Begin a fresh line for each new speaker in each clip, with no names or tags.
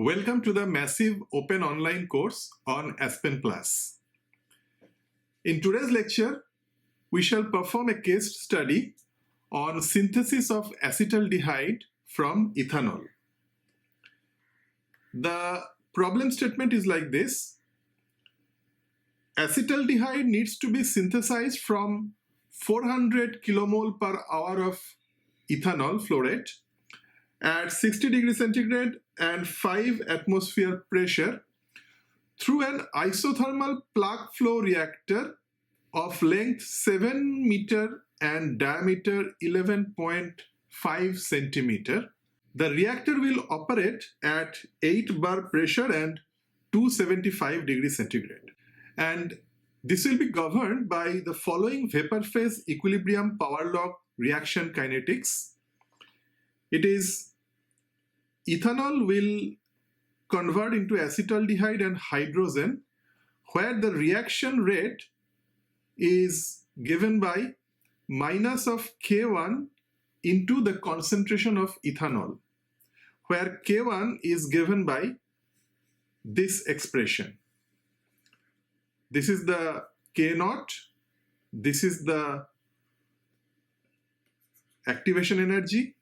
Welcome to the massive open online course on Aspen Plus. In today's lecture, we shall perform a case study on synthesis of acetaldehyde from ethanol. The problem statement is like this. Acetaldehyde needs to be synthesized from 400 kilomole per hour of ethanol flow rate at 60 degrees centigrade and 5 atmosphere pressure through an isothermal plug flow reactor of length 7 meter and diameter 11.5 centimeter. The reactor will operate at 8 bar pressure and 275 degrees centigrade. And this will be governed by the following vapor phase equilibrium power law reaction kinetics. It is ethanol will convert into acetaldehyde and hydrogen, where the reaction rate is given by minus of K1 into the concentration of ethanol, where K1 is given by this expression. This is the K0, this is the activation energy,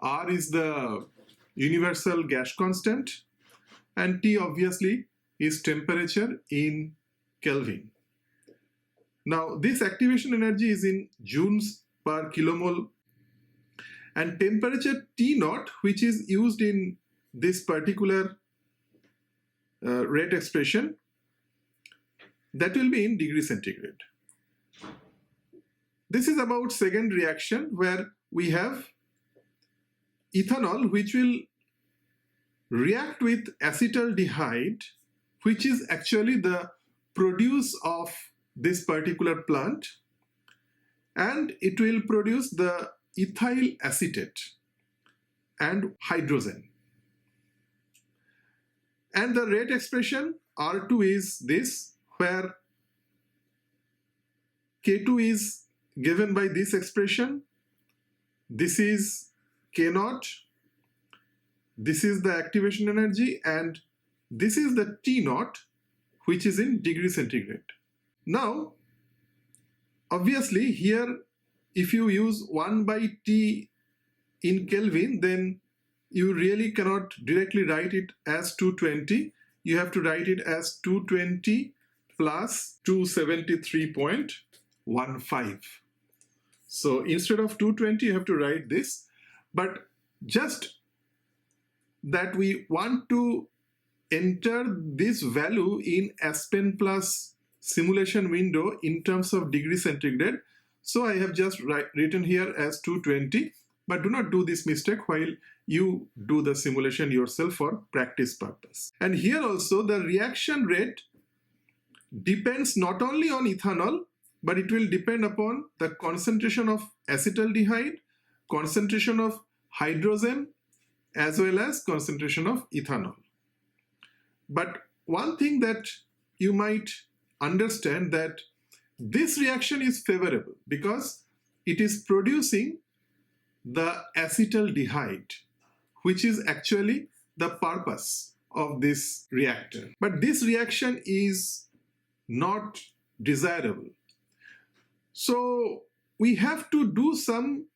R is the universal gas constant, and T obviously is temperature in Kelvin. Now this activation energy is in joules per kilomole, and temperature T0, which is used in this particular rate expression, that will be in degree centigrade. This is about second reaction where we have ethanol which will react with acetaldehyde, which is actually the produce of this particular plant, and it will produce the ethyl acetate and hydrogen. And the rate expression R2 is this, where K2 is given by this expression. This is K0, this is the activation energy, and this is the T0, which is in degree centigrade. Now, obviously here, if you use 1 by T in Kelvin, then you really cannot directly write it as 220. You have to write it as 220 plus 273.15. So instead of 220, you have to write this. But just that we want to enter this value in Aspen Plus simulation window in terms of degree centigrade. So I have just written here as 220, but do not do this mistake while you do the simulation yourself for practice purpose. And here also the reaction rate depends not only on ethanol, but it will depend upon the concentration of acetaldehyde, concentration of hydrogen, as well as concentration of ethanol. But one thing that you might understand, that this reaction is favorable because it is producing the acetaldehyde, which is actually the purpose of this reactor. But this reaction is not desirable. So we have to do some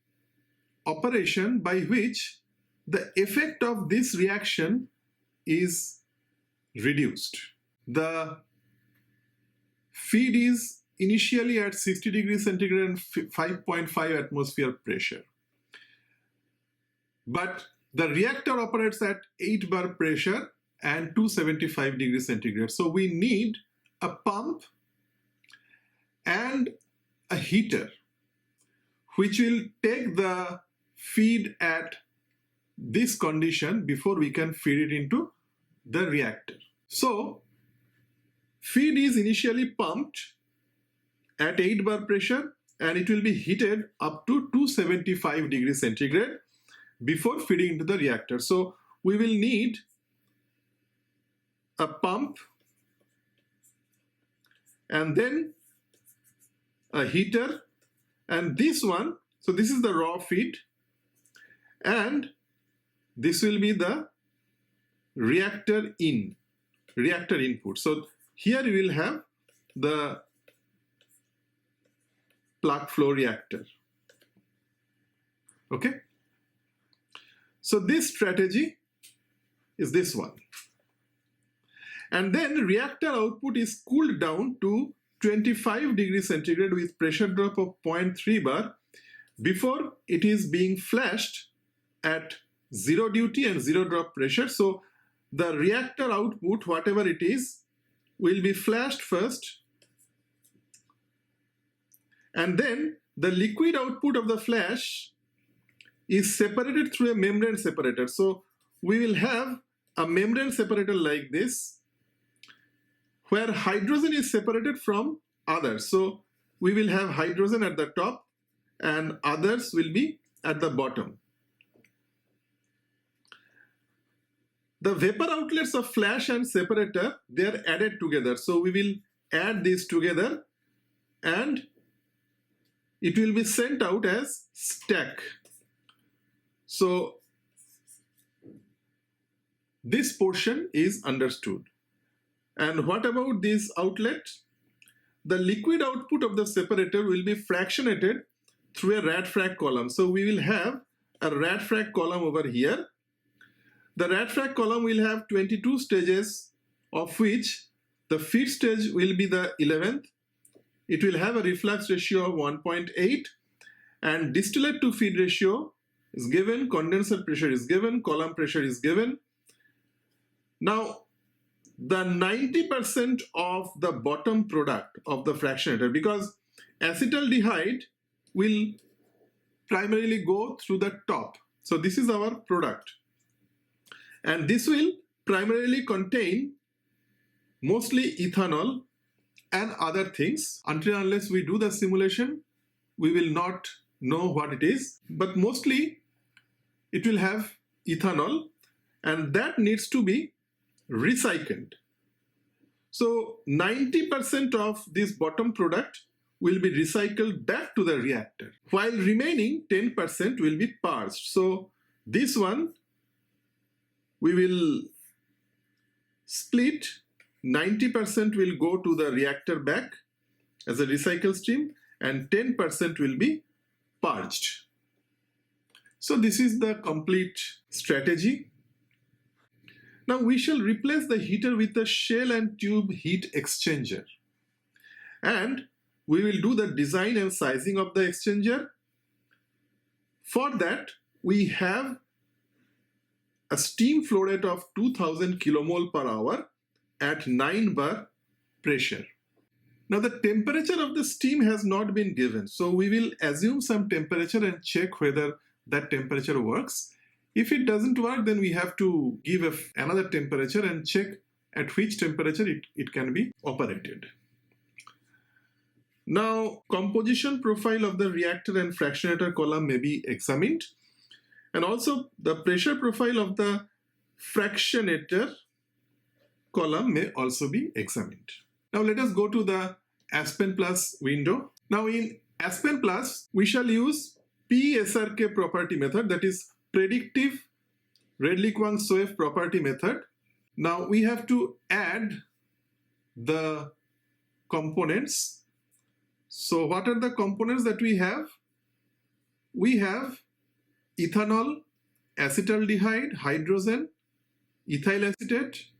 operation by which the effect of this reaction is reduced. The feed is initially at 60 degrees centigrade and 5.5 atmosphere pressure. But the reactor operates at 8 bar pressure and 275 degrees centigrade. So we need a pump and a heater which will take the feed at this condition before we can feed it into the reactor. So feed is initially pumped at 8 bar pressure and it will be heated up to 275 degrees centigrade before feeding into the reactor. So we will need a pump and then a heater, and this one, so this is the raw feed, and this will be the reactor input. So here you will have the plug flow reactor. Okay. So this strategy is this one. And then reactor output is cooled down to 25 degrees centigrade with pressure drop of 0.3 bar before it is being flashed at zero duty and zero drop pressure. So the reactor output, whatever it is, will be flashed first, and then the liquid output of the flash is separated through a membrane separator. So we will have a membrane separator like this, where hydrogen is separated from others. So we will have hydrogen at the top and others will be at the bottom. The vapor outlets of flash and separator, they are added together. So we will add these together and it will be sent out as stack. So this portion is understood. And what about this outlet? The liquid output of the separator will be fractionated through a rad-frac column. So we will have a rad-frac column over here. The rad-frac column will have 22 stages, of which the feed stage will be the 11th. It will have a reflux ratio of 1.8 and distillate to feed ratio is given, condenser pressure is given, column pressure is given. Now, the 90% of the bottom product of the fractionator, because acetaldehyde will primarily go through the top. So this is our product. And this will primarily contain mostly ethanol and other things. Until and unless we do the simulation, we will not know what it is. But mostly it will have ethanol, and that needs to be recycled. So 90% of this bottom product will be recycled back to the reactor, while remaining 10% will be purged. So this one we will split. 90% will go to the reactor back as a recycle stream and 10% will be purged. So this is the complete strategy. Now we shall replace the heater with a shell and tube heat exchanger. And we will do the design and sizing of the exchanger. For that, we have a steam flow rate of 2000 kilomole per hour at 9 bar pressure. Now the temperature of the steam has not been given. So we will assume some temperature and check whether that temperature works. If it doesn't work, then we have to give another temperature and check at which temperature it can be operated. Now, composition profile of the reactor and fractionator column may be examined. And also the pressure profile of the fractionator column may also be examined. Now let us go to the Aspen Plus window. Now in Aspen Plus, we shall use PSRK property method, that is predictive Redlich-Kwong-Soeff property method. Now we have to add the components. So what are the components that we have? We have ethanol, acetaldehyde, hydrogen, ethyl acetate.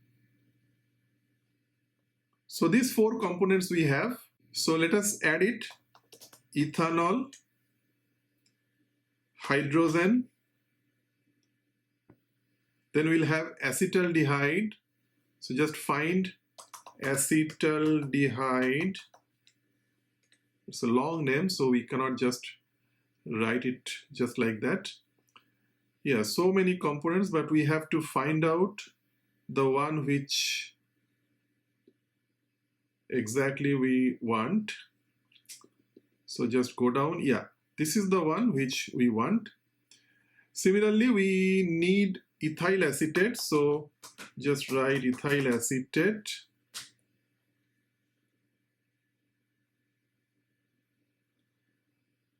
So these four components we have. So let us add it. Ethanol, hydrogen, then we'll have acetaldehyde. So just find acetaldehyde. It's a long name, so we cannot just write it just like that. Yeah, so many components, but we have to find out the one which exactly we want. So just go down. Yeah, this is the one which we want. Similarly, we need ethyl acetate. So just write ethyl acetate.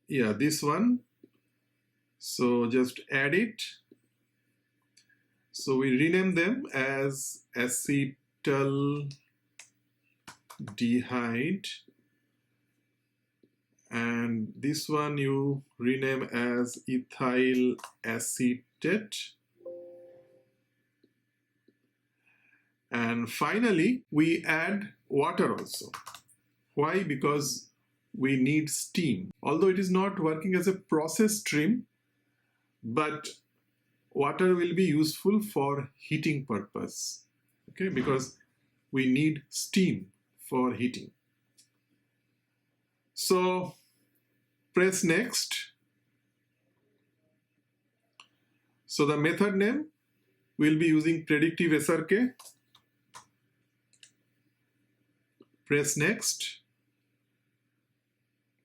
Yeah, this one. So just add it. So we rename them as acetaldehyde, and this one you rename as ethyl acetate. And finally, we add water also. Why? Because we need steam. Although it is not working as a process stream, but water will be useful for heating purpose. Okay, because we need steam for heating. So press next. So the method name will be using predictive SRK. Press next.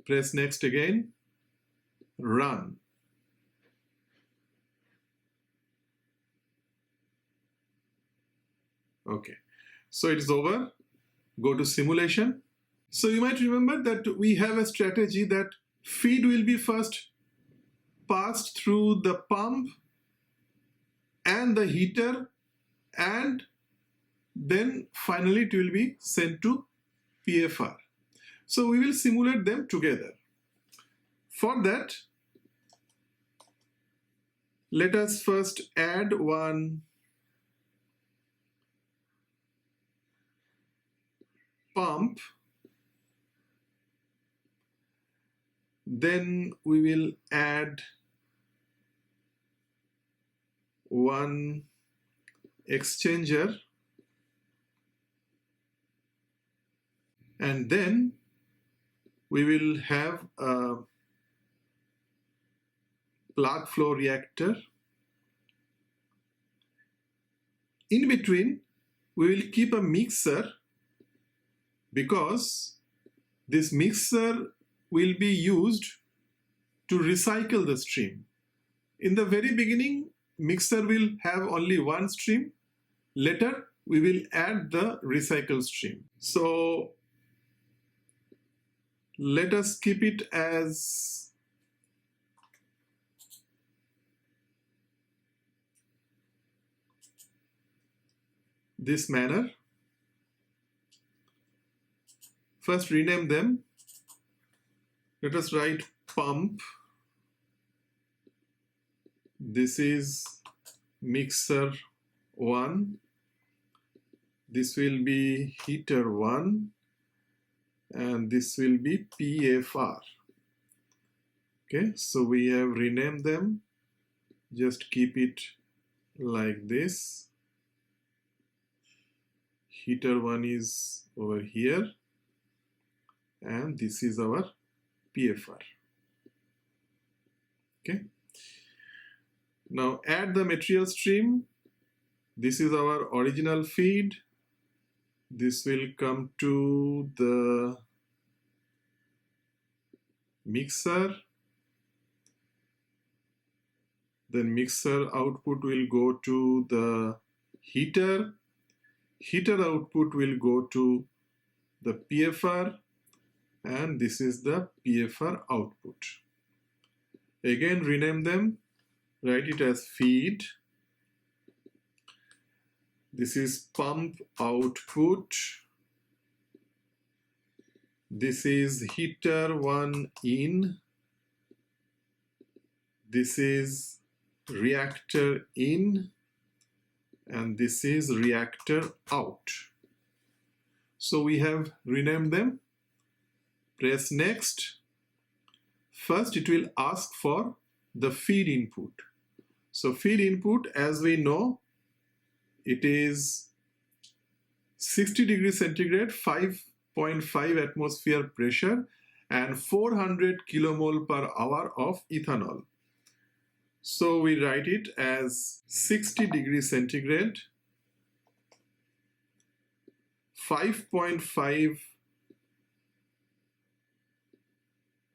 Press next again. Run. Okay, so it is over. Go to simulation. So you might remember that we have a strategy that feed will be first passed through the pump and the heater, and then finally it will be sent to PFR. So we will simulate them together. For that, let us first add one pump. Then we will add one exchanger, and then we will have a plug flow reactor. In between, we will keep a mixer, because this mixer will be used to recycle the stream. In the very beginning, mixer will have only one stream. Later, we will add the recycle stream. So let us keep it as this manner. First rename them. Let us write pump. This is mixer 1. This will be heater 1. And this will be PFR. Okay, so we have renamed them. Just keep it like this. Heater 1 is over here. And this is our PFR. Okay. Now add the material stream. This is our original feed. This will come to the mixer. Then mixer output will go to the heater. Heater output will go to the PFR. And this is the PFR output. Again, rename them. Write it as feed. This is pump output. This is heater 1 in. This is reactor in. And this is reactor out. So we have renamed them. Press next. First, it will ask for the feed input. So feed input, as we know, it is 60 degrees centigrade, 5.5 atmosphere pressure, and 400 kilomole per hour of ethanol. So we write it as 60 degrees centigrade, 5.5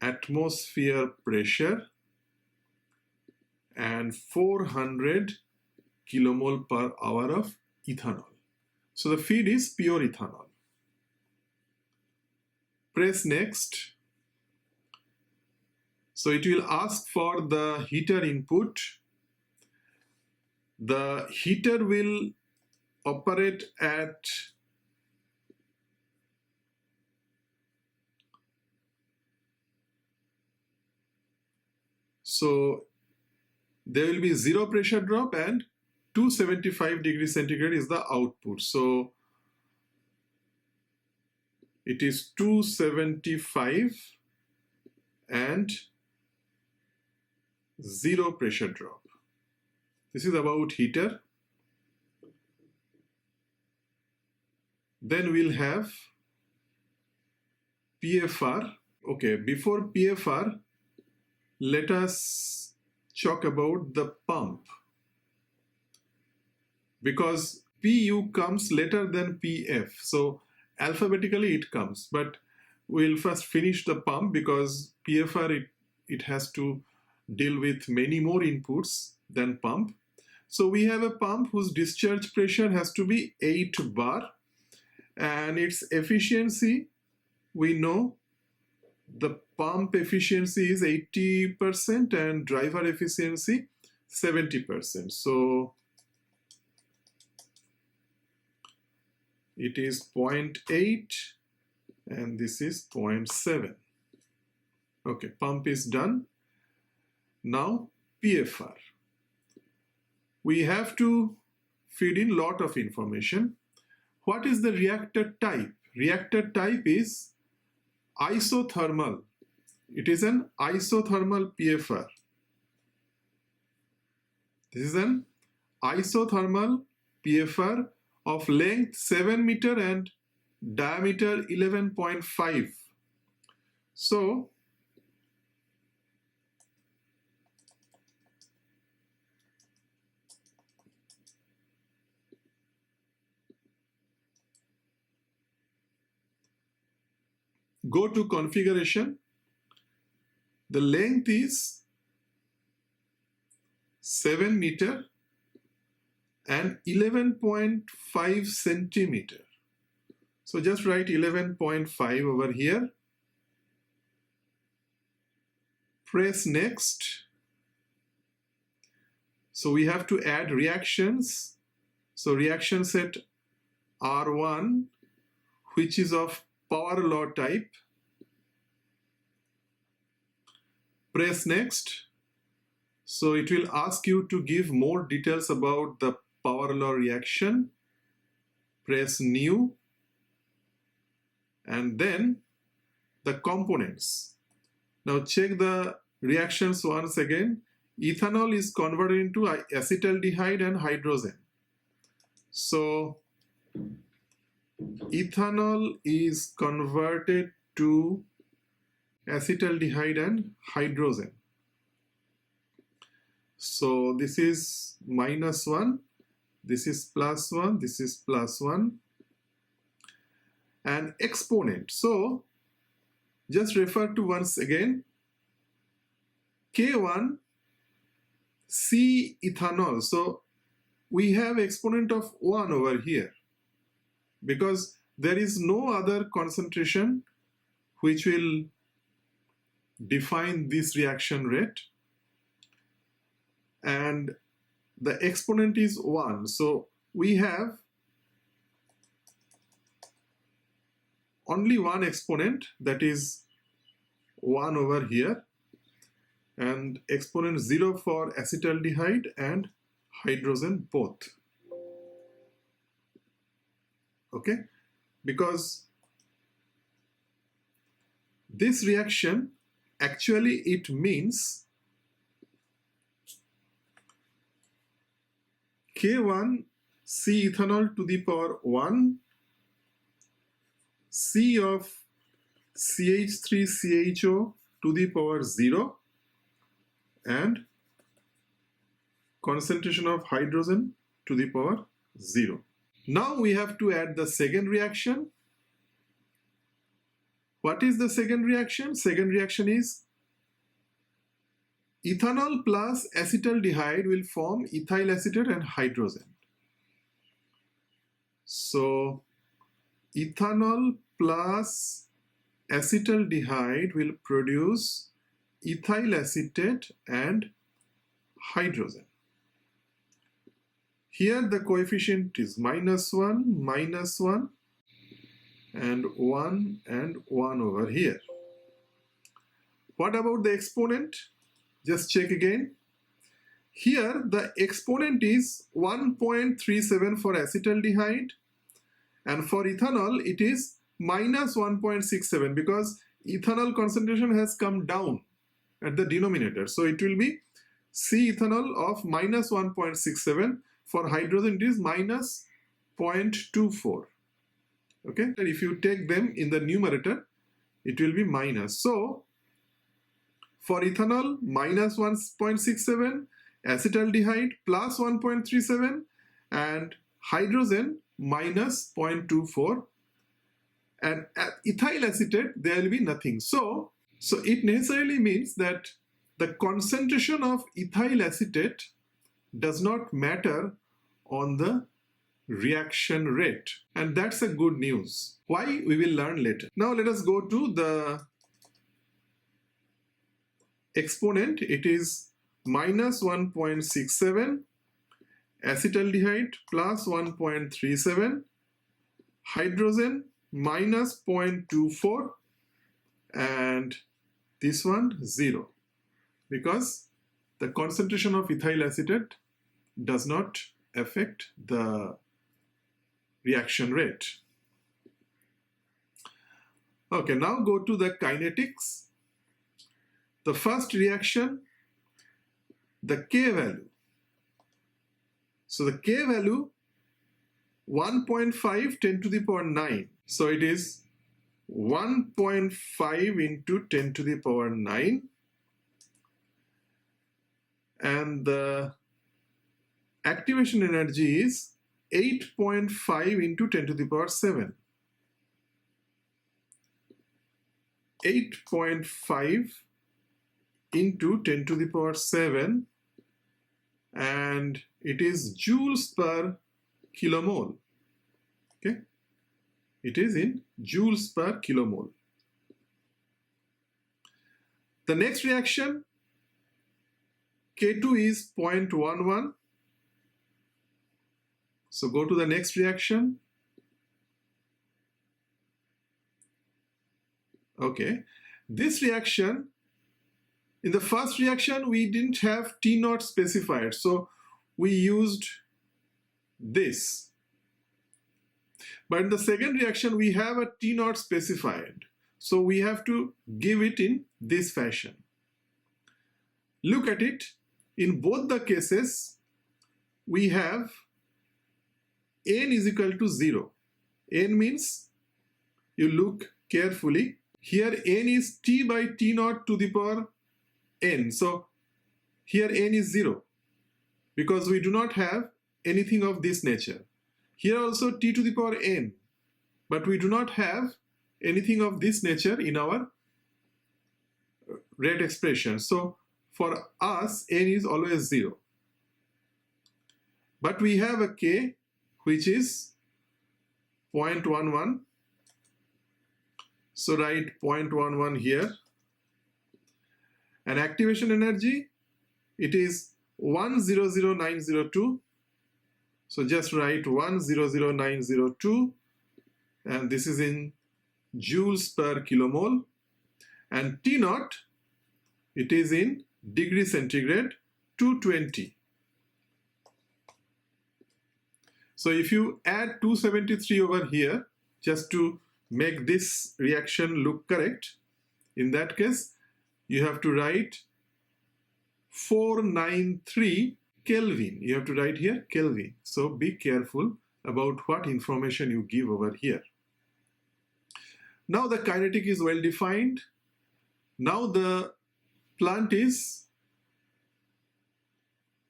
atmosphere pressure, and 400 kilomole per hour of ethanol. So the feed is pure ethanol. Press next. So it will ask for the heater input. the heater will operate at so there will be 0 pressure drop and 275 degrees centigrade is the output. So it is 275 and 0 pressure drop. This is about heater. Then we'll have PFR. Okay, before PFR, let us talk about the pump, because PU comes later than PF. So alphabetically it comes, but we'll first finish the pump because PFR, it has to deal with many more inputs than pump. So we have a pump whose discharge pressure has to be 8 bar, and its efficiency, we know the pump efficiency is 80% and driver efficiency 70%. So it is 0.8 and this is 0.7. Okay, pump is done. Now PFR. We have to feed in lot of information. What is the reactor type? Reactor type is isothermal. It is an isothermal PFR. This is an isothermal PFR of length 7 meter and diameter 11.5. So go to configuration. The length is 7 meter and 11.5 centimeter. So just write 11.5 over here. Press next. So we have to add reactions. So reaction set R1, which is of power law type. Press next. So it will ask you to give more details about the power law reaction. Press new. And then the components. Now check the reactions once again. Ethanol is converted into acetaldehyde and hydrogen. So ethanol is converted to acetaldehyde and hydrogen. So this is -1, this is +1, this is +1. And exponent. So just refer to once again K1 C ethanol. So we have exponent of 1 over here because there is no other concentration which will define this reaction rate, and the exponent is 1. So we have only one exponent, that is 1 over here, and exponent 0 for acetaldehyde and hydrogen both. Okay, because this reaction actually it means K1 C ethanol to the power 1 C of CH3CHO to the power 0 and concentration of hydrogen to the power 0. Now we have to add the second reaction. What is the second reaction? Second reaction is ethanol plus acetaldehyde will form ethyl acetate and hydrogen. So ethanol plus acetaldehyde will produce ethyl acetate and hydrogen. Here the coefficient is -1, and 1 over here. What about the exponent? Just check again. Here the exponent is 1.37 for acetaldehyde, and for ethanol it is -1.67 because ethanol concentration has come down at the denominator. So it will be C ethanol of -1.67. For hydrogen it is -0.24. Okay, and if you take them in the numerator, it will be minus. So for ethanol, -1.67, acetaldehyde +1.37, and hydrogen -0.24. And at ethyl acetate, there will be nothing. So it necessarily means that the concentration of ethyl acetate does not matter on the reaction rate, and that's a good news. Why? We will learn later. Now let us go to the exponent. It is -1.67, acetaldehyde +1.37, hydrogen -0.24, and this one 0, because the concentration of ethyl acetate does not affect the reaction rate. Okay, now go to the kinetics. The first reaction, the K value. So the K value 1.5 10 to the power 9. So it is 1.5 into 10 to the power 9. And the activation energy is 8.5 into 10 to the power 7. 8.5 into 10 to the power 7, and it is joules per kilomole. Okay, it is in joules per kilomole. The next reaction, K2 is 0.11. So go to the next reaction. Okay, this reaction, in the first reaction we didn't have T0 specified, so we used this. But in the second reaction we have a T0 specified, so we have to give it in this fashion. Look at it. In both the cases we have N is equal to 0. N means, you look carefully, here N is T by T0 to the power N. So here N is 0 because we do not have anything of this nature. Here also T to the power N, but we do not have anything of this nature in our rate expression. So for us N is always 0. But we have a K which is 0.11. So write 0.11 here. And activation energy, it is 100902. So just write 100902, and this is in joules per kilomole. And T0, it is in degree centigrade, 220. So if you add 273 over here, just to make this reaction look correct, in that case, you have to write 493 Kelvin. You have to write here Kelvin. So be careful about what information you give over here. Now the kinetic is well defined. Now the plant is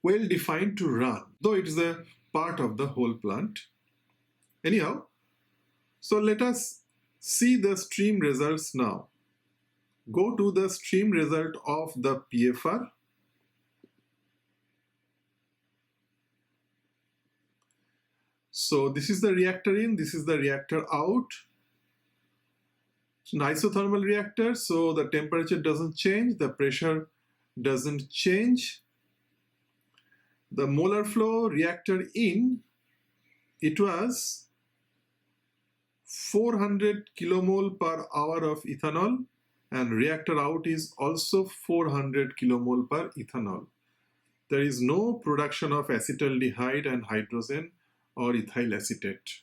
well defined to run, though it is a part of the whole plant. Anyhow, so let us see the stream results now. Go to the stream result of the PFR. So this is the reactor in, this is the reactor out. It's an isothermal reactor, so the temperature doesn't change, the pressure doesn't change. the molar flow reactor in, it was 400 kilomole per hour of ethanol, and reactor out is also 400 kilomole per ethanol. There is no production of acetaldehyde and hydrogen or ethyl acetate.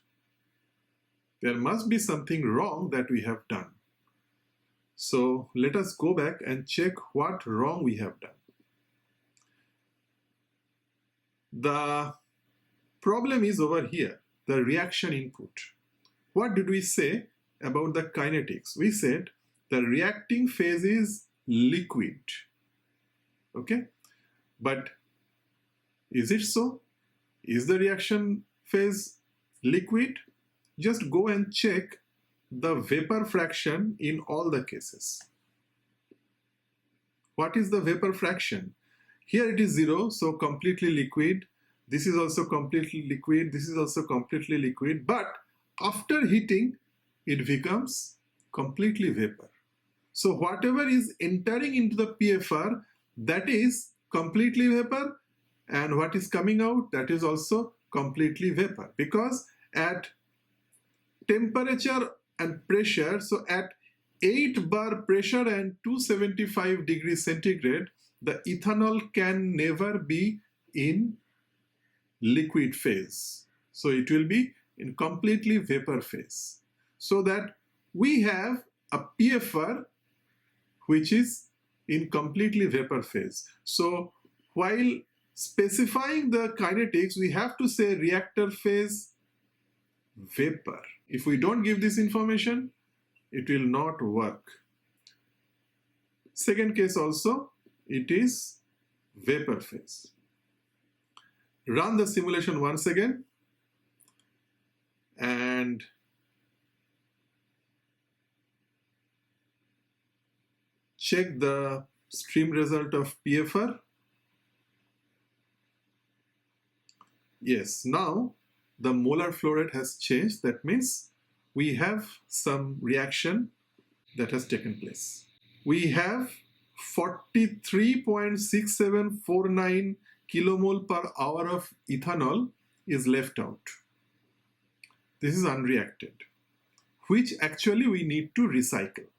There must be something wrong that we have done. So let us go back and check what wrong we have done. The problem is over here, the reaction input. What did we say about the kinetics? We said the reacting phase is liquid. Okay? But is it so? Is the reaction phase liquid? Just go and check the vapor fraction in all the cases. What is the vapor fraction? Here it is 0, so completely liquid. This is also completely liquid. This is also completely liquid. But after heating, it becomes completely vapor. So whatever is entering into the PFR, that is completely vapor, and what is coming out, that is also completely vapor, because at temperature and pressure, so at 8 bar pressure and 275 degrees centigrade, the ethanol can never be in liquid phase. So it will be in completely vapor phase. So that we have a PFR which is in completely vapor phase. So while specifying the kinetics, we have to say reactor phase vapor. If we don't give this information, it will not work. Second case also, it is vapor phase. Run the simulation once again and check the stream result of PFR. Yes, now the molar flow rate has changed. That means we have some reaction that has taken place. We have 43.6749 kilomole per hour of ethanol is left out. This is unreacted, which actually we need to recycle.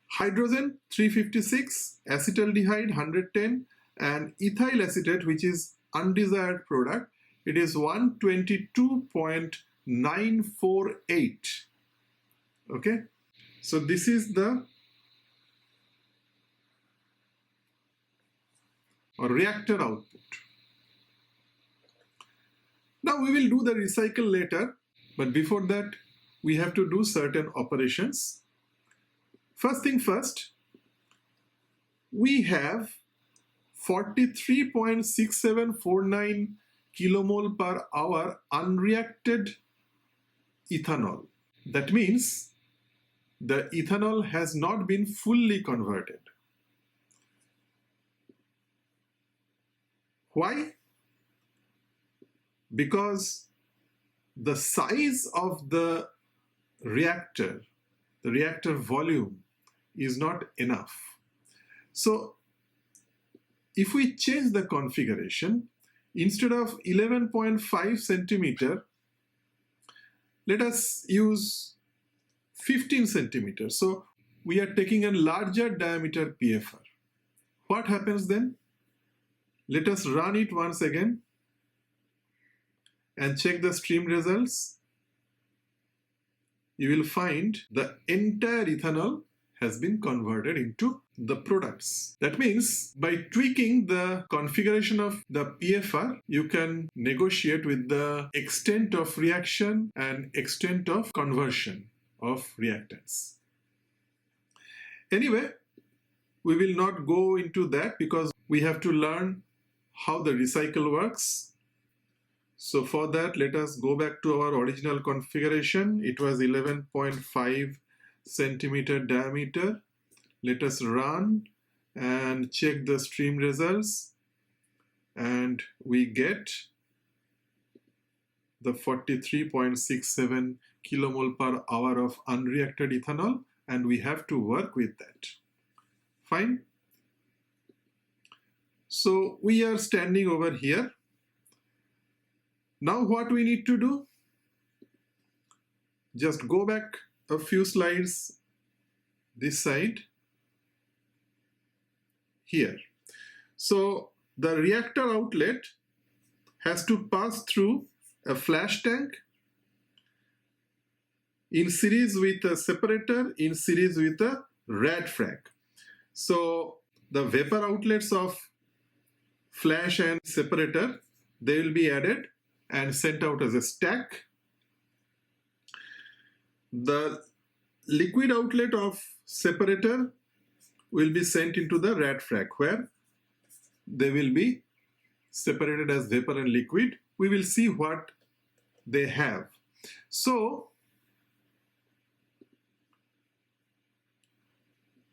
Hydrogen 356, acetaldehyde 110, and ethyl acetate, which is undesired product, it is 122.948. Okay, so this is the reactor output. Now we will do the recycle later, but before that we have to do certain operations. First thing first, we have 43.6749 kilomole per hour unreacted ethanol. That means the ethanol has not been fully converted. Why? Because the size of the reactor volume is not enough. So if we change the configuration, instead of 11.5 centimeter, let us use 15 centimeters. So we are taking a larger diameter PFR. What happens then? Let us run it once again and check the stream results. You will find the entire ethanol has been converted into the products. That means by tweaking the configuration of the PFR, you can negotiate with the extent of reaction and extent of conversion of reactants. Anyway, we will not go into that because we have to learn how the recycle works. So for that, let us go back to our original configuration. It was 11.5 centimeter diameter. Let us run and check the stream results, and we get the 43.67 kilomole per hour of unreacted ethanol, and we have to work with that. Fine. So we are standing over here. Now what we need to do? Just go back a few slides this side here. So the reactor outlet has to pass through a flash tank in series with a separator, in series with a rad frac. So the vapor outlets of flash and separator, they will be added and sent out as a stack. The liquid outlet of separator will be sent into the rad frac, where they will be separated as vapor and liquid. We will see what they have. So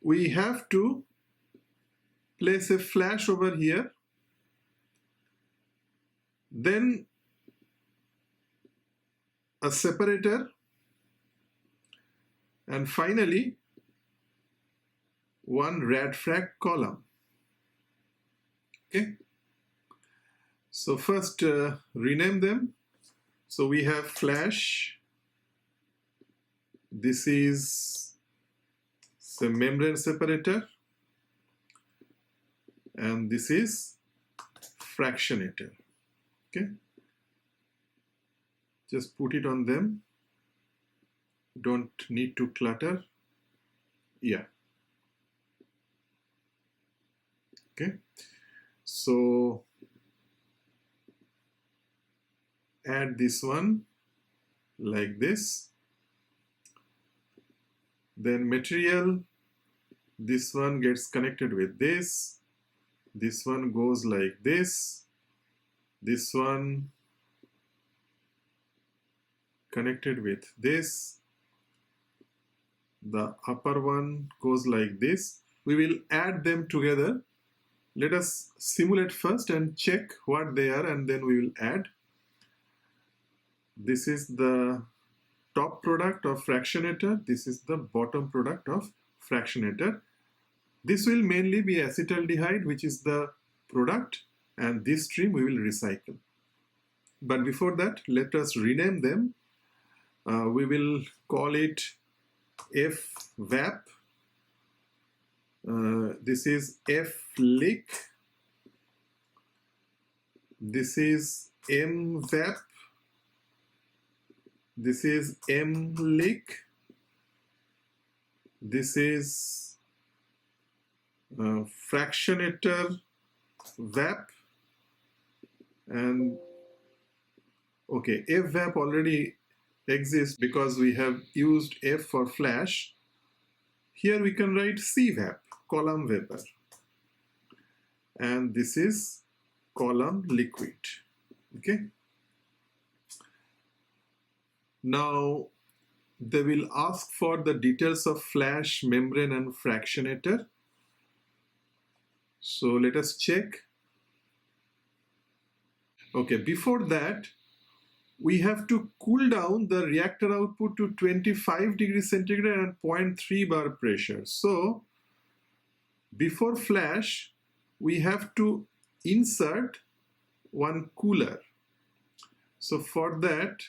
we have to place a flash over here, then a separator, and finally one rad frac column. Okay, so first rename them. So we have flash, this is the membrane separator, and this is fractionator. Okay, just put it on them, don't need to clutter. Yeah, okay, so add this one like this, then material, this one gets connected with this one goes like this one connected with this, the upper one goes like this. We will add them together. Let us simulate first and check what they are, and then we will add. This is the top product of fractionator, this is the bottom product of fractionator. This will mainly be acetaldehyde, which is the product, and this stream we will recycle. But before that, let us rename them. We will call it FVAP. This is FLIC. This is MVAP. This is MLIC. This is fractionator VAP. And okay, FVAP already exists because we have used F for flash. Here we can write CVAP, column vapor. And this is column liquid. Okay. Now they will ask for the details of flash, membrane, and fractionator. So let us check. Okay, before that, we have to cool down the reactor output to 25 degrees centigrade and 0.3 bar pressure. So before flash, we have to insert one cooler. So for that,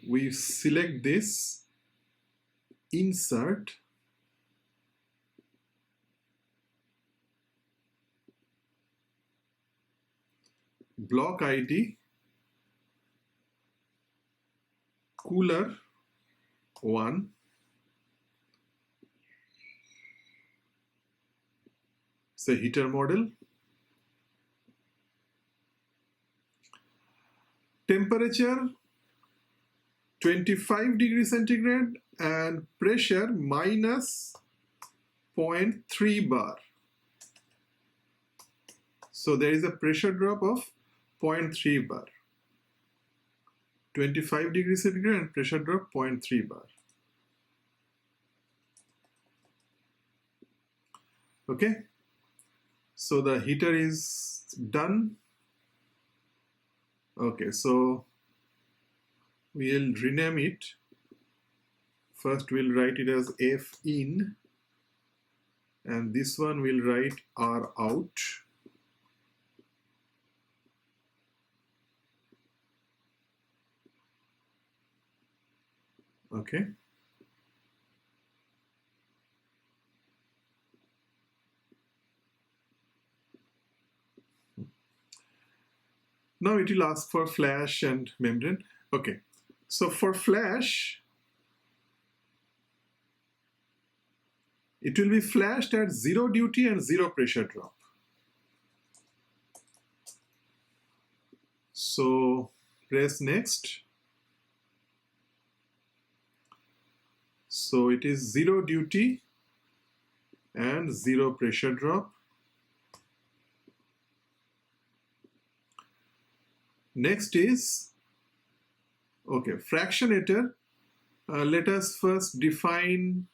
we select this, insert, block ID, cooler 1, say heater model, temperature 25 degrees centigrade and pressure minus 0.3 bar. So there is a pressure drop of 0.3 bar. 25 degrees centigrade and pressure drop 0.3 bar. Okay, so the heater is done. Okay, so we'll rename it. First we'll write it as F in, and this one will write R out. Okay. Now it will ask for flash and membrane. Okay, so for flash, it will be flashed at 0 duty and 0 pressure drop. So press next. So it is 0 duty and 0 pressure drop. Next is, okay, fractionator. Let us first define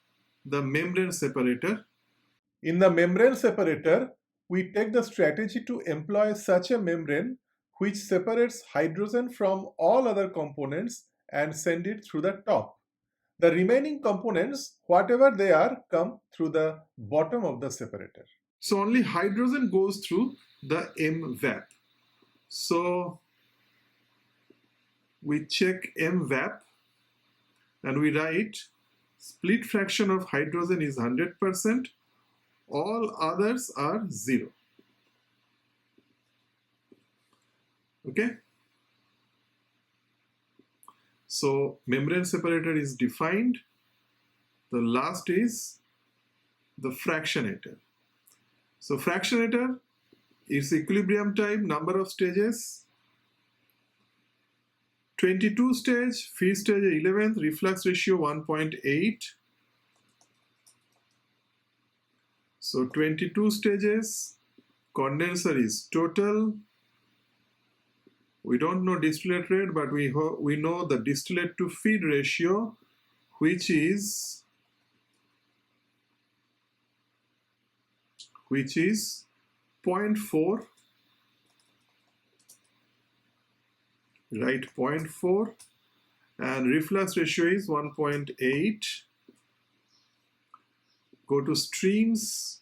the membrane separator. In the membrane separator, we take the strategy to employ such a membrane which separates hydrogen from all other components and send it through the top. The remaining components, whatever they are, come through the bottom of the separator. So only hydrogen goes through the MVAP. So we check MVAP and we write split fraction of hydrogen is 100%, all others are 0. Okay? So membrane separator is defined. The last is the fractionator. So fractionator is equilibrium type, number of stages, 22 stage, feed stage 11th, reflux ratio 1.8. So 22 stages, condenser is total. We don't know distillate rate, but we know the distillate to feed ratio, which is 0.4. Right, 0.4, and reflux ratio is 1.8. Go to streams.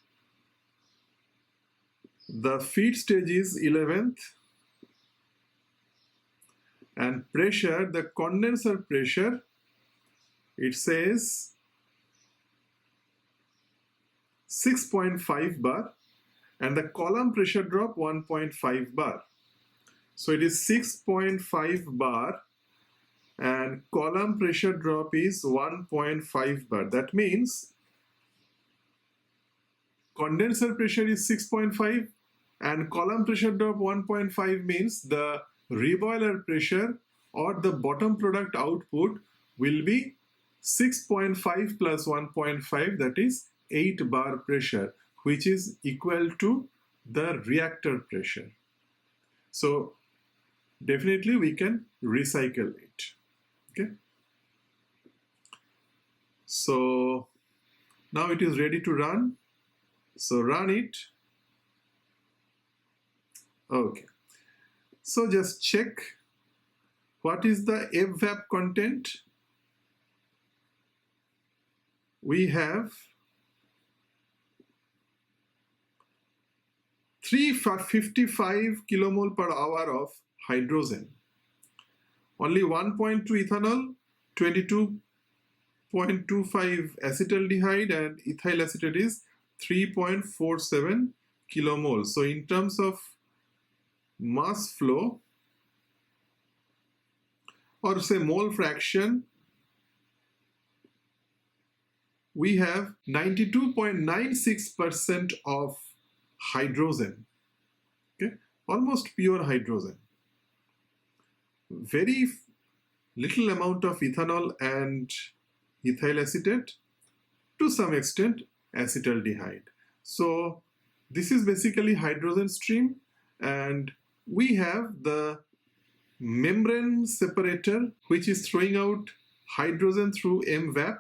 The feed stage is 11th, and pressure, the condenser pressure, it says 6.5 bar, and the column pressure drop 1.5 bar. So it is 6.5 bar and column pressure drop is 1.5 bar. That means condenser pressure is 6.5 and column pressure drop 1.5 means the reboiler pressure or the bottom product output will be 6.5 plus 1.5, that is 8 bar pressure, which is equal to the reactor pressure. So definitely we can recycle it. Okay. So now it is ready to run. So run it. Okay. So just check what is the evap content. We have 355 kilomole per hour of hydrogen, only 1.2 ethanol, 22.25 acetaldehyde, and ethyl acetate is 3.47 kilomoles. So in terms of mass flow, or say mole fraction, we have 92.96% of hydrogen. Okay, almost pure hydrogen. Very little amount of ethanol and ethyl acetate, to some extent acetaldehyde. So this is basically hydrogen stream, and we have the membrane separator which is throwing out hydrogen through MVAP,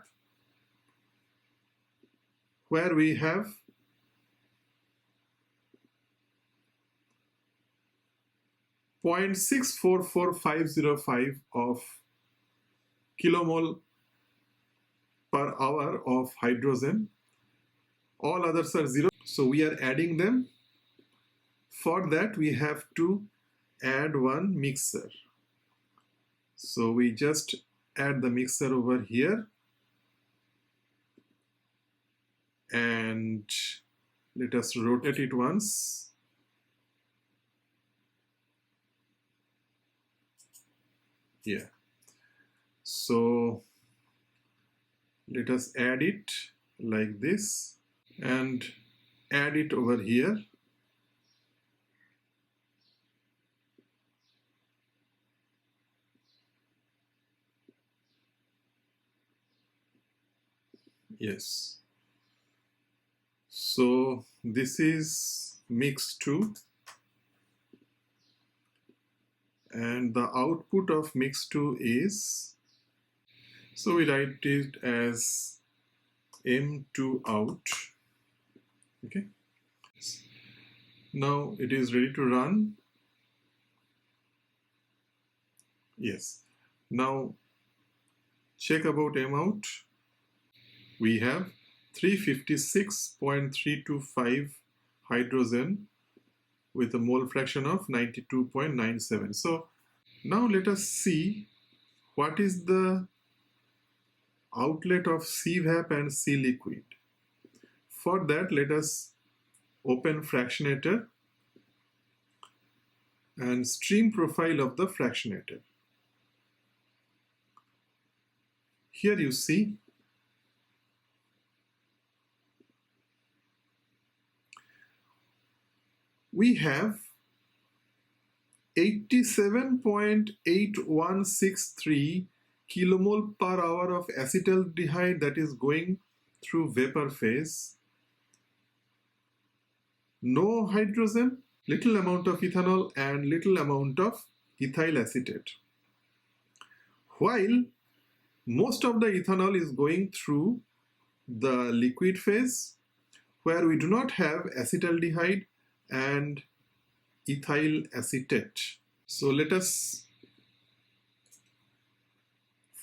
where we have 0.644505 of kilomole per hour of hydrogen. all others are 0. So we are adding them. For that we have to add one mixer. So we just add the mixer over here and let us rotate it once. Yeah. So let us add it like this and add it over here. Yes. So this is mix 2 and the output of mix 2 is, so we write it as M2 out. Okay. Now it is ready to run. Yes. Now check about M out. We have 356.325 hydrogen with a mole fraction of 92.97. So now let us see what is the outlet of CVAP and C liquid. For that, let us open fractionator and stream profile of the fractionator. Here you see we have 87.8163 kilomole per hour of acetaldehyde that is going through vapor phase. No hydrogen, little amount of ethanol and little amount of ethyl acetate. While most of the ethanol is going through the liquid phase where we do not have acetaldehyde and ethyl acetate. So let us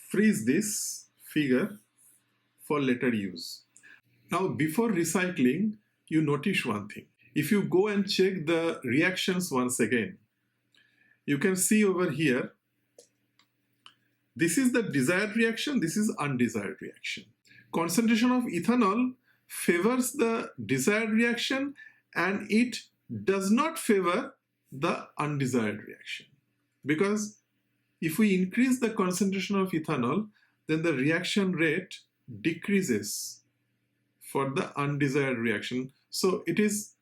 freeze this figure for later use. Now before recycling, you notice one thing. If you go and check the reactions once again, you can see over here, this is the desired reaction, this is undesired reaction. Concentration of ethanol favors the desired reaction and it does not favor the undesired reaction. Because if we increase the concentration of ethanol, then the reaction rate decreases for the undesired reaction. So it is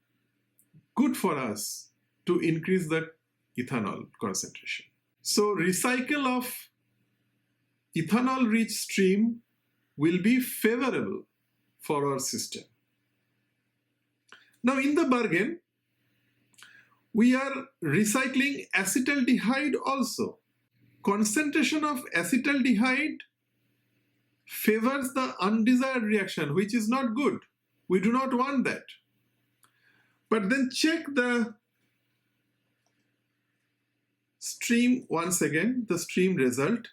good for us to increase the ethanol concentration. So recycle of ethanol-rich stream will be favorable for our system. Now in the bargain, we are recycling acetaldehyde also. Concentration of acetaldehyde favors the undesired reaction, which is not good. We do not want that. But then check the stream once again, the stream result.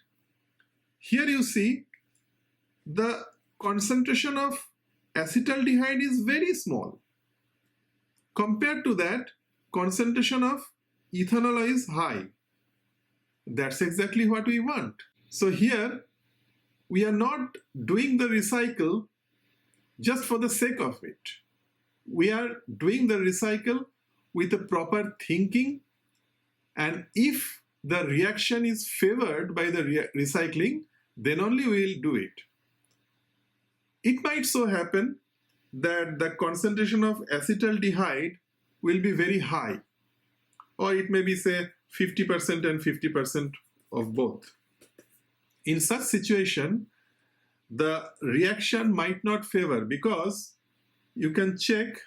Here you see the concentration of acetaldehyde is very small. Compared to that, concentration of ethanol is high. That's exactly what we want. So here, we are not doing the recycle just for the sake of it. We are doing the recycle with a proper thinking, and if the reaction is favored by the recycling, then only we will do it. It might so happen that the concentration of acetaldehyde will be very high, or it may be say 50% and 50% of both. In such situation, the reaction might not favor, because you can check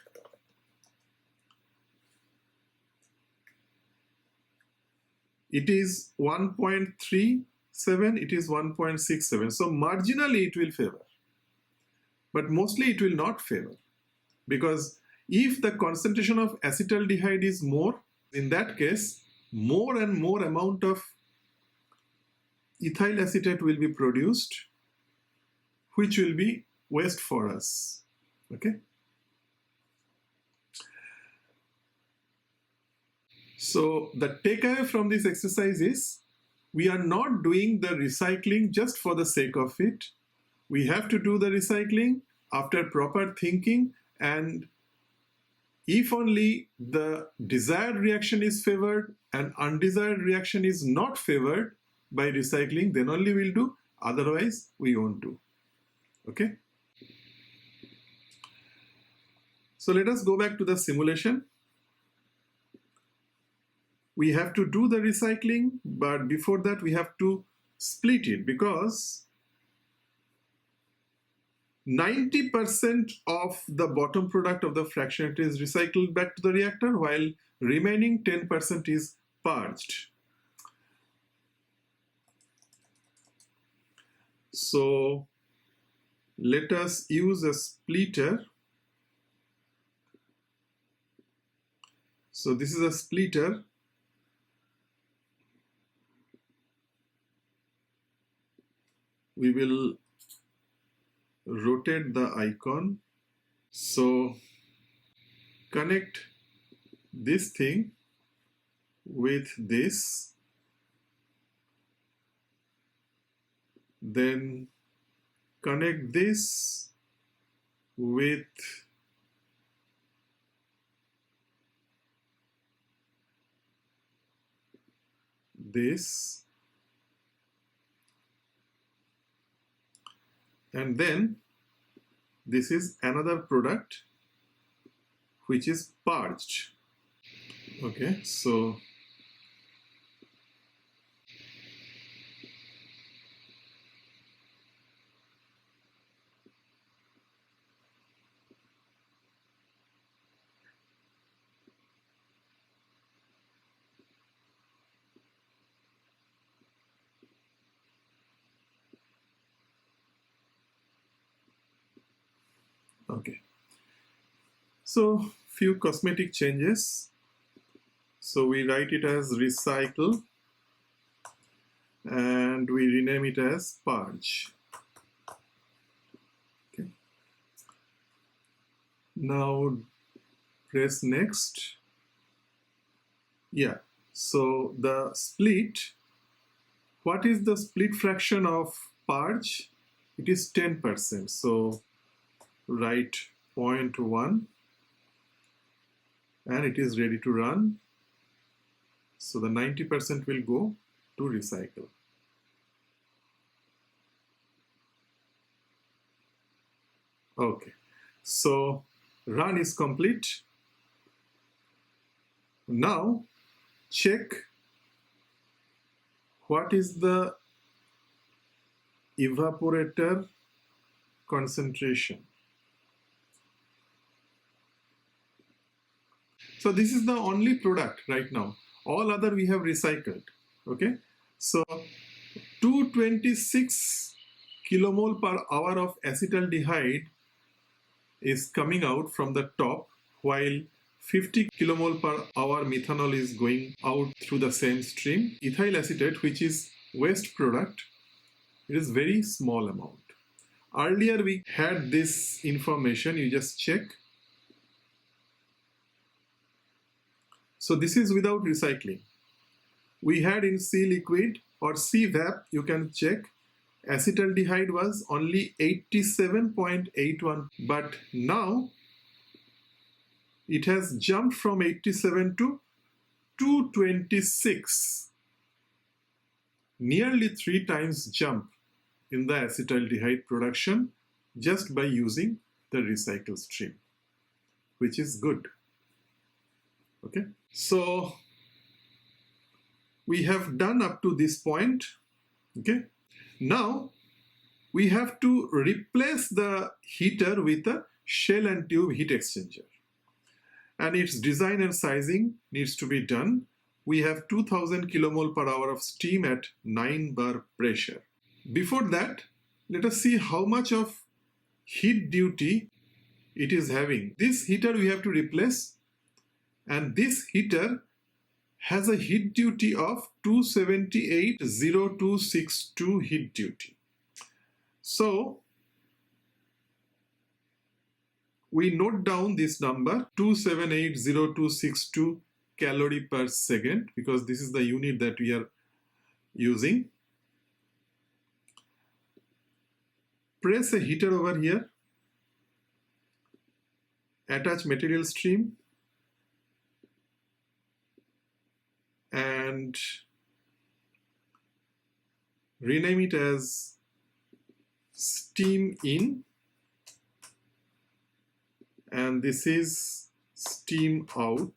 it is 1.37, it is 1.67. So marginally it will favor, but mostly it will not favor, because if the concentration of acetaldehyde is more, in that case, more and more amount of ethyl acetate will be produced, which will be waste for us. Okay. So the takeaway from this exercise is we are not doing the recycling just for the sake of it. We have to do the recycling after proper thinking, and if only the desired reaction is favored and undesired reaction is not favored by recycling, then only we'll do, otherwise we won't do. Okay? So let us go back to the simulation. We have to do the recycling, but before that we have to split it, because 90% of the bottom product of the fractionator is recycled back to the reactor, while remaining 10% is purged. So let us use a splitter. So this is a splitter. We will rotate the icon. So connect this thing with this, then connect this with this, and then this is another product which is purged. Okay, so okay. So few cosmetic changes. So we write it as recycle and we rename it as purge. Okay. Now press next. Yeah. So the split, what is the split fraction of purge? It is 10%. So write 0.1 and it is ready to run. So the 90% will go to recycle. Okay, so run is complete. Now check what is the evaporator concentration. So this is the only product right now. All other we have recycled. Okay, so 226 kilomole per hour of acetaldehyde is coming out from the top, while 50 kilomole per hour methanol is going out through the same stream. Ethyl acetate, which is waste product, it is very small amount. Earlier we had this information, you just check. So this is without recycling. We had in C liquid or C vap, you can check, acetaldehyde was only 87.81, but now it has jumped from 87 to 226. Nearly 3 times jump in the acetaldehyde production just by using the recycle stream, which is good. Okay, so we have done up to this point. Okay, now we have to replace the heater with a shell and tube heat exchanger, and its design and sizing needs to be done. We have 2000 kilomole per hour of steam at 9 bar pressure. Before that, let us see how much of heat duty it is having. This heater we have to replace, and this heater has a heat duty of 278.0262 heat duty. So we note down this number 278.0262 calorie per second, because this is the unit that we are using. Press a heater over here, attach material stream, and rename it as steam in, and this is steam out.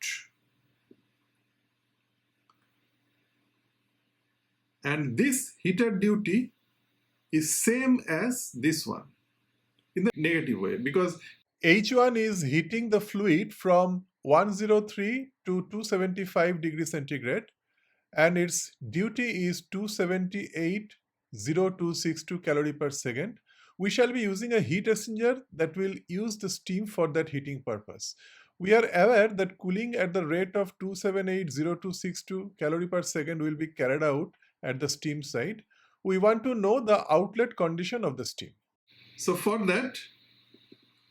And this heater duty is same as this one in the negative way, because H1 is heating the fluid from 103 to 275 degrees centigrade, and its duty is 278,0262 calorie per second. We shall be using a heat exchanger that will use the steam for that heating purpose. We are aware that cooling at the rate of 278,0262 calorie per second will be carried out at the steam side. We want to know the outlet condition of the steam. So for that,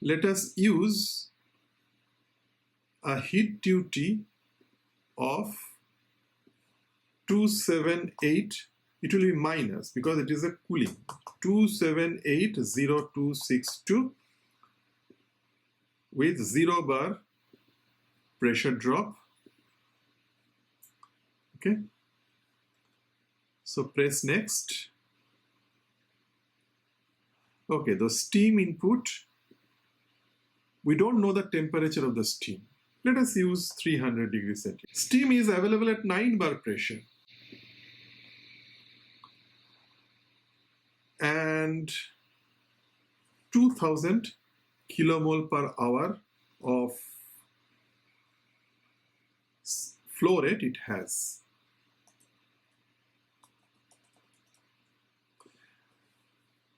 let us use a heat duty of 278. It will be minus because it is a cooling. 278,0262 with 0 bar pressure drop. Okay. So press next. Okay, the steam input. We don't know the temperature of the steam. Let us use 300 degrees centigrade. Steam is available at 9 bar pressure. And 2000 kilomole per hour of flow rate it has.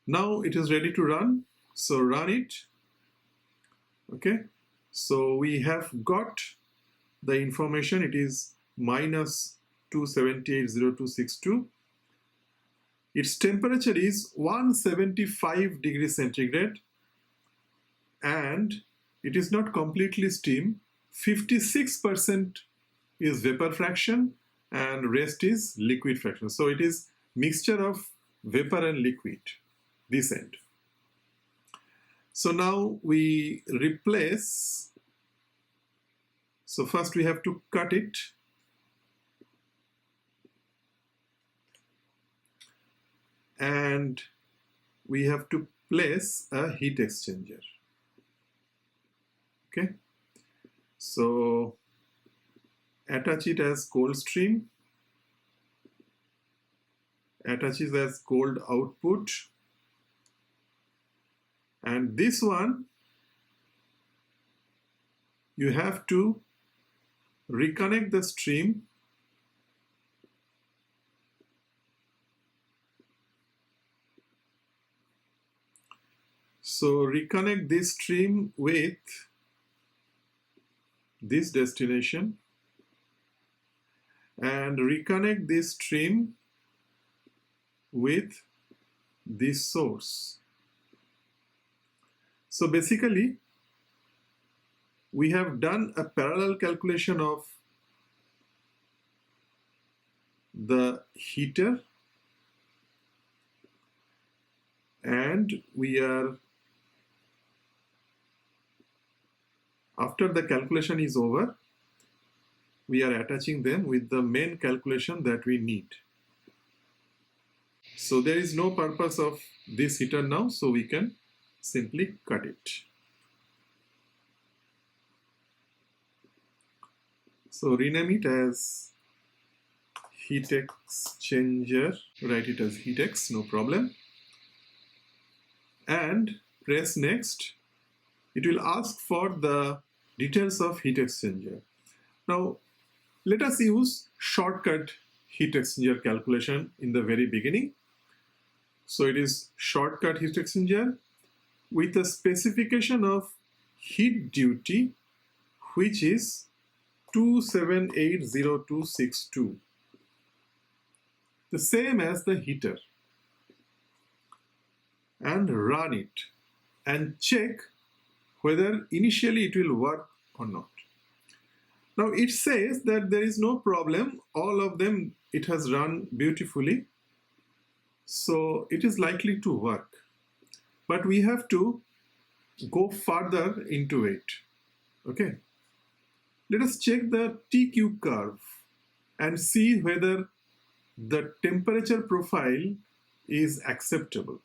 Now it is ready to run, so run it. Okay, so we have got the information. It is minus 278,0262. Its temperature is 175 degrees centigrade, and it is not completely steam. 56% is vapor fraction and rest is liquid fraction. So it is mixture of vapor and liquid, this end. So now we replace. So first we have to cut it. And we have to place a heat exchanger. Okay. So attach it as cold stream. Attach it as cold output. And this one, you have to reconnect the stream . So reconnect this stream with this destination and reconnect this stream with this source. So basically, we have done a parallel calculation of the heater, and we are, after the calculation is over, we are attaching them with the main calculation that we need. So there is no purpose of this heater now, so we can simply cut it. So rename it as heat exchanger, write it as heat ex, no problem. And press next. It will ask for the details of heat exchanger. Now, let us use shortcut heat exchanger calculation in the very beginning. So it is shortcut heat exchanger with a specification of heat duty, which is 278,0262, the same as the heater, and run it and check whether initially it will work or not. Now it says that there is no problem, all of them, it has run beautifully, so it is likely to work. But we have to go further into it. Okay, let us check the TQ curve and see whether the temperature profile is acceptable.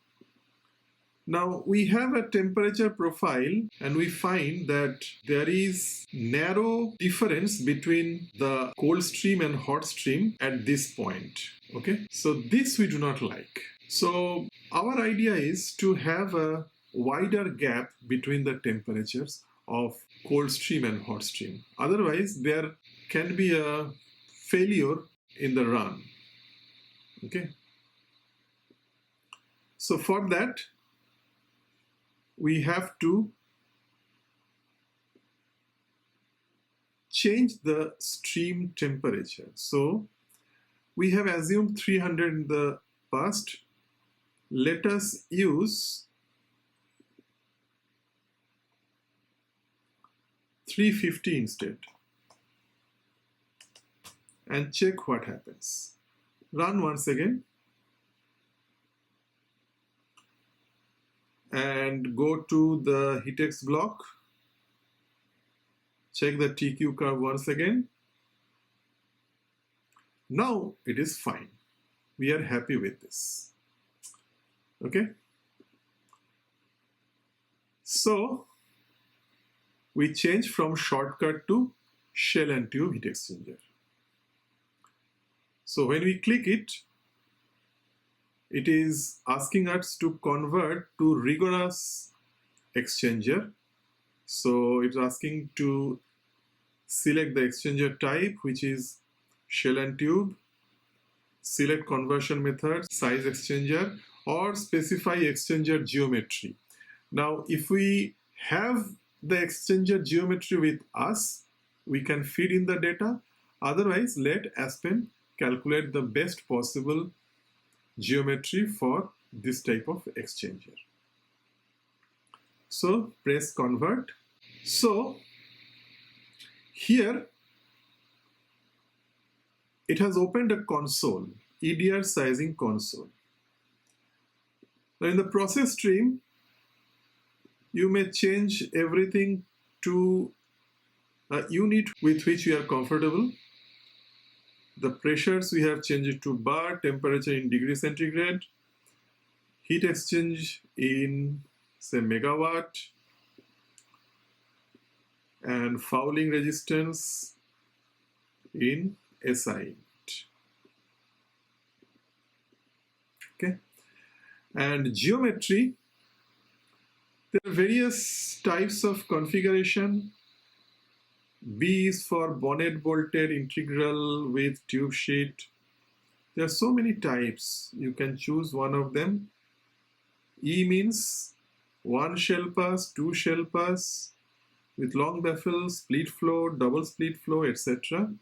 Now we have a temperature profile and we find that there is narrow difference between the cold stream and hot stream at this point. Okay, so this we do not like. So our idea is to have a wider gap between the temperatures of cold stream and hot stream. Otherwise, there can be a failure in the run. Okay. So for that, we have to change the stream temperature. So we have assumed 300 in the past. Let us use 350 instead and check what happens. Run once again and go to the heatx block. Check the TQ curve once again. Now it is fine. We are happy with this. Okay. So we change from shortcut to shell and tube heat exchanger. So when we click it, it is asking us to convert to rigorous exchanger. So it's asking to select the exchanger type, which is shell and tube, select conversion method, size exchanger, or specify exchanger geometry. Now, if we have the exchanger geometry with us, we can feed in the data. Otherwise, let Aspen calculate the best possible geometry for this type of exchanger. So press convert. So here it has opened a console, EDR sizing console. Now in the process stream, you may change everything to a unit with which you are comfortable. The pressures we have changed it to bar, temperature in degree centigrade, heat exchange in say megawatt, and fouling resistance in SI. Okay, and geometry, there are various types of configuration. B is for bonnet bolted integral with tube sheet. There are so many types. You can choose one of them. E means one shell pass, two shell pass with long baffle, split flow, double split flow, etc.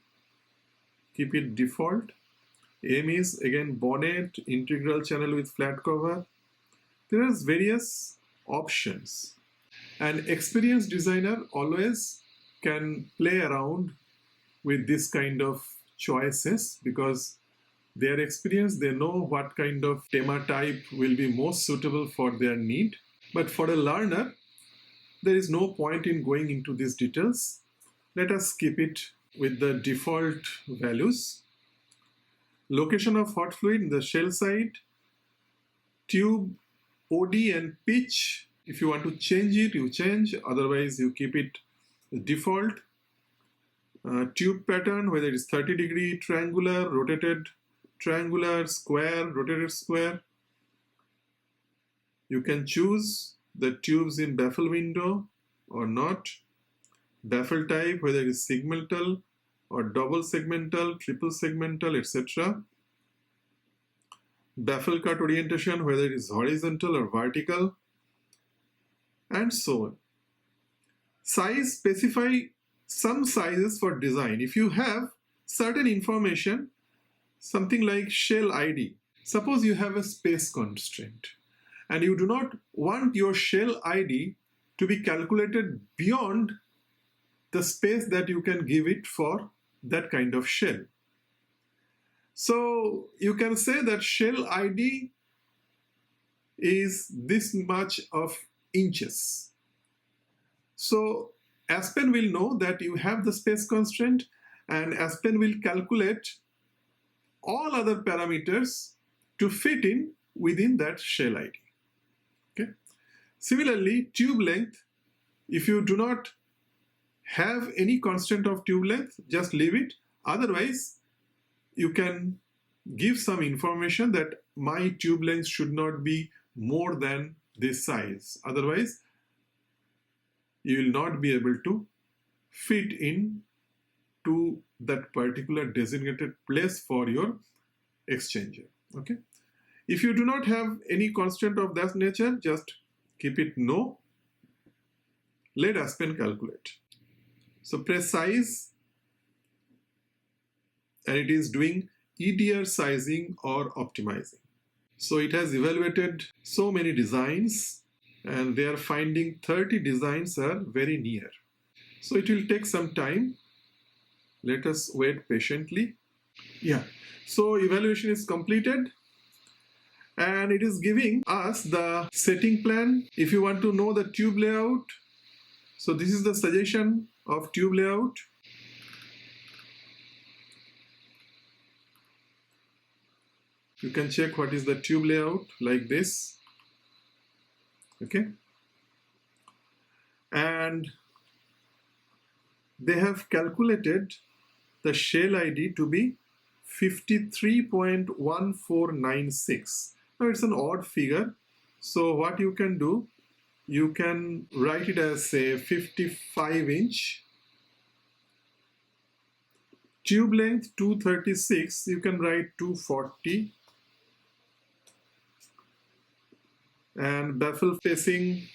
Keep it default. M is again bonnet, integral channel with flat cover. There are various options. An experienced designer always can play around with this kind of choices because they are experienced, they know what kind of tema type will be most suitable for their need. But for a learner, there is no point in going into these details. Let us keep it with the default values. Location of hot fluid in the shell side, tube, OD and pitch. If you want to change it, you change. Otherwise, you keep it default. Tube pattern, whether it is 30-degree triangular, rotated triangular, square, rotated square. You can choose the tubes in baffle window or not. Baffle type, whether it is segmental or double segmental, triple segmental, etc. Baffle cut orientation, whether it is horizontal or vertical, and so on. Size, specify some sizes for design. If you have certain information, something like shell ID, suppose you have a space constraint and you do not want your shell ID to be calculated beyond the space that you can give it for that kind of shell. So you can say that shell ID is this much of inches. So Aspen will know that you have the space constraint, and Aspen will calculate all other parameters to fit in within that shell ID. Okay. Similarly, tube length, if you do not have any constant of tube length, just leave it. Otherwise, you can give some information that my tube length should not be more than this size. Otherwise, you will not be able to fit in to that particular designated place for your exchanger. Okay. If you do not have any constant of that nature, just keep it no. Let Aspen calculate. So press size, and it is doing EDR sizing or optimizing. So it has evaluated so many designs, and they are finding 30 designs are very near. So it will take some time. Let us wait patiently. Yeah, so evaluation is completed, and it is giving us the setting plan. If you want to know the tube layout, so this is the suggestion of tube layout. You can check what is the tube layout like this. Okay. And they have calculated the shell ID to be 53.1496. Now it's an odd figure. So what you can do, you can write it as say 55 inch. Tube length 236, you can write 240. And baffle spacing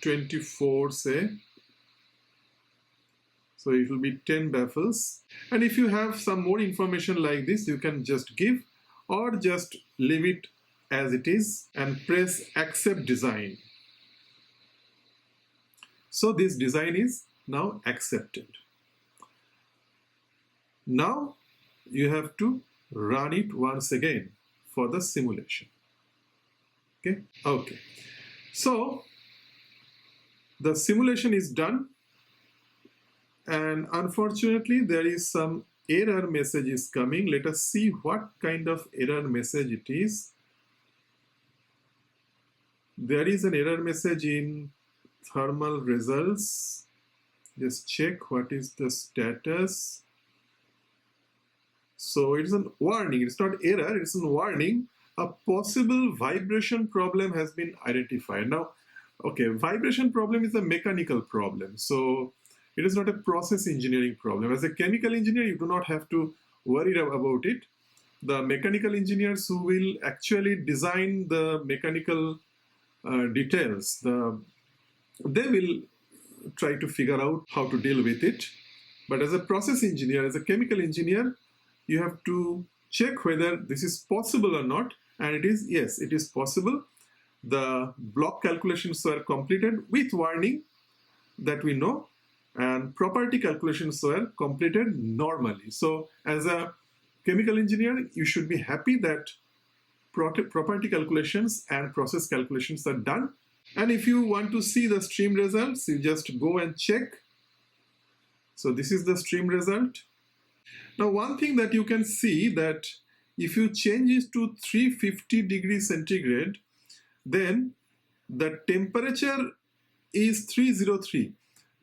24, say. So it will be 10 baffles. And if you have some more information like this, you can just give or just leave it as it is and press accept design. So this design is now accepted. Now you have to run it once again for the simulation. Okay. So the simulation is done, and unfortunately there is some error message is coming. Let us see what kind of error message it is. There is an error message in thermal results. Just check what is the status. So it's a warning. It's not error, it's a warning. A possible vibration problem has been identified. Now, okay, vibration problem is a mechanical problem. So it is not a process engineering problem. As a chemical engineer, you do not have to worry about it. The mechanical engineers who will actually design the mechanical details, they will try to figure out how to deal with it. But as a process engineer, as a chemical engineer, you have to check whether this is possible or not. And it is, yes, it is possible. The block calculations were completed with warning that we know, and property calculations were completed normally. So as a chemical engineer, you should be happy that property calculations and process calculations are done. And if you want to see the stream results, you just go and check. So this is the stream result. Now, one thing that you can see that if you change it to 350 degrees centigrade, then the temperature is 303.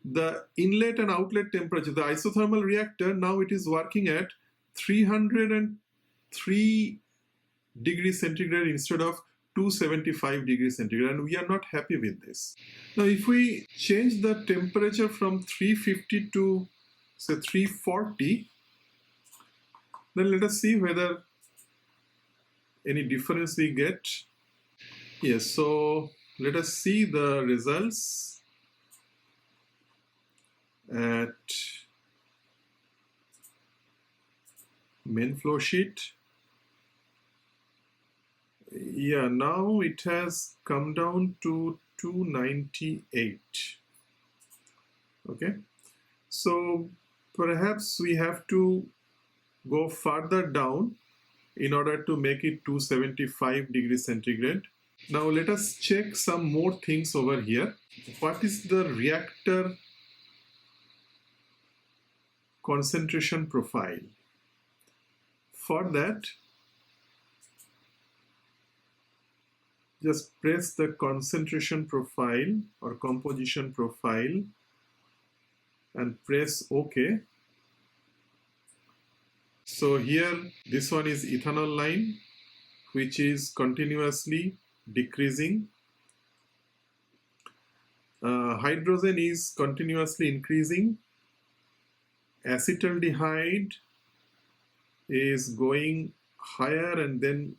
The inlet and outlet temperature, the isothermal reactor, now it is working at 303 degrees centigrade instead of 275 degrees centigrade, and we are not happy with this. Now, if we change the temperature from 350 to say 340, then let us see whether any difference we get. Yes, so let us see the results at main flow sheet. Yeah, now it has come down to 298. Okay, So perhaps we have to go further down in order to make it 275 degrees centigrade. Now let us check some more things over here. What is the reactor concentration profile? For that, just press the concentration profile or composition profile and press OK. So here, this one is ethanol line, which is continuously decreasing. Hydrogen is continuously increasing. Acetaldehyde is going higher, and then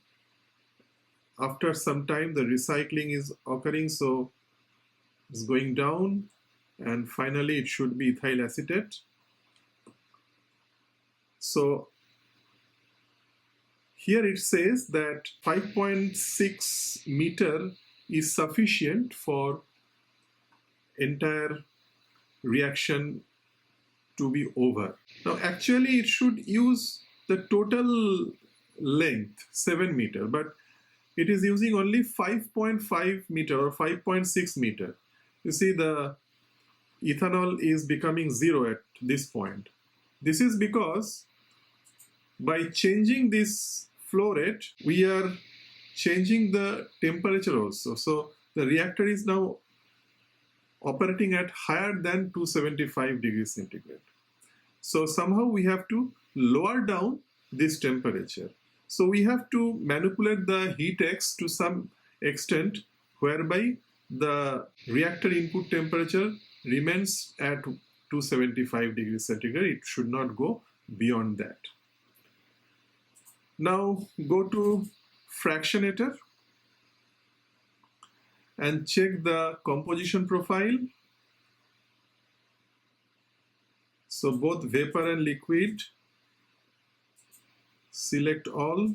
after some time the recycling is occurring, so it's going down, and finally it should be ethyl acetate. So here it says that 5.6 meter is sufficient for entire reaction to be over. Now actually it should use the total length 7 meter, but it is using only 5.5 meter or 5.6 meter. You see, the ethanol is becoming zero at this point. This is because by changing this flow rate, we are changing the temperature also. So the reactor is now operating at higher than 275 degrees centigrade. So somehow we have to lower down this temperature. So we have to manipulate the heat X to some extent, whereby the reactor input temperature remains at 275 degrees centigrade. It should not go beyond that. Now go to fractionator and check the composition profile. So both vapor and liquid, select all.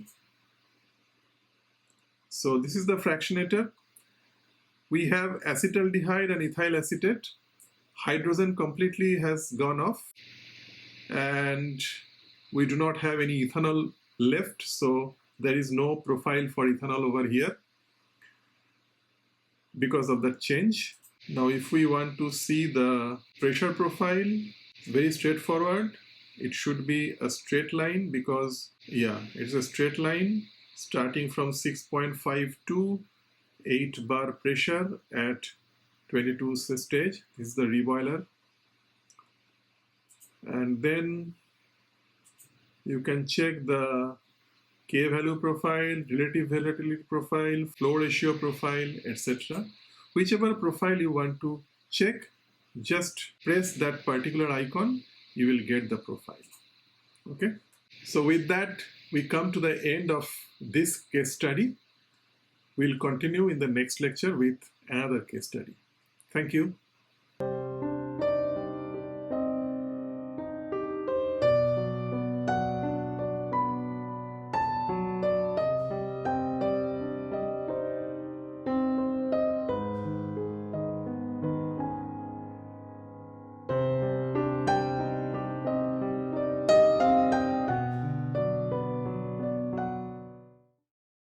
So this is the fractionator. We have acetaldehyde and ethyl acetate. Hydrogen completely has gone off, and we do not have any ethanol left, so there is no profile for ethanol over here because of that change. Now if we want to see the pressure profile, very straightforward. It should be a straight line, because it's a straight line starting from 6.5 to 8 bar pressure at 22 stage. This is the reboiler. And then you can check the K value profile, relative volatility profile, flow ratio profile, etc. Whichever profile you want to check, just press that particular icon, you will get the profile. Okay. So with that, we come to the end of this case study. We'll continue in the next lecture with another case study. Thank you.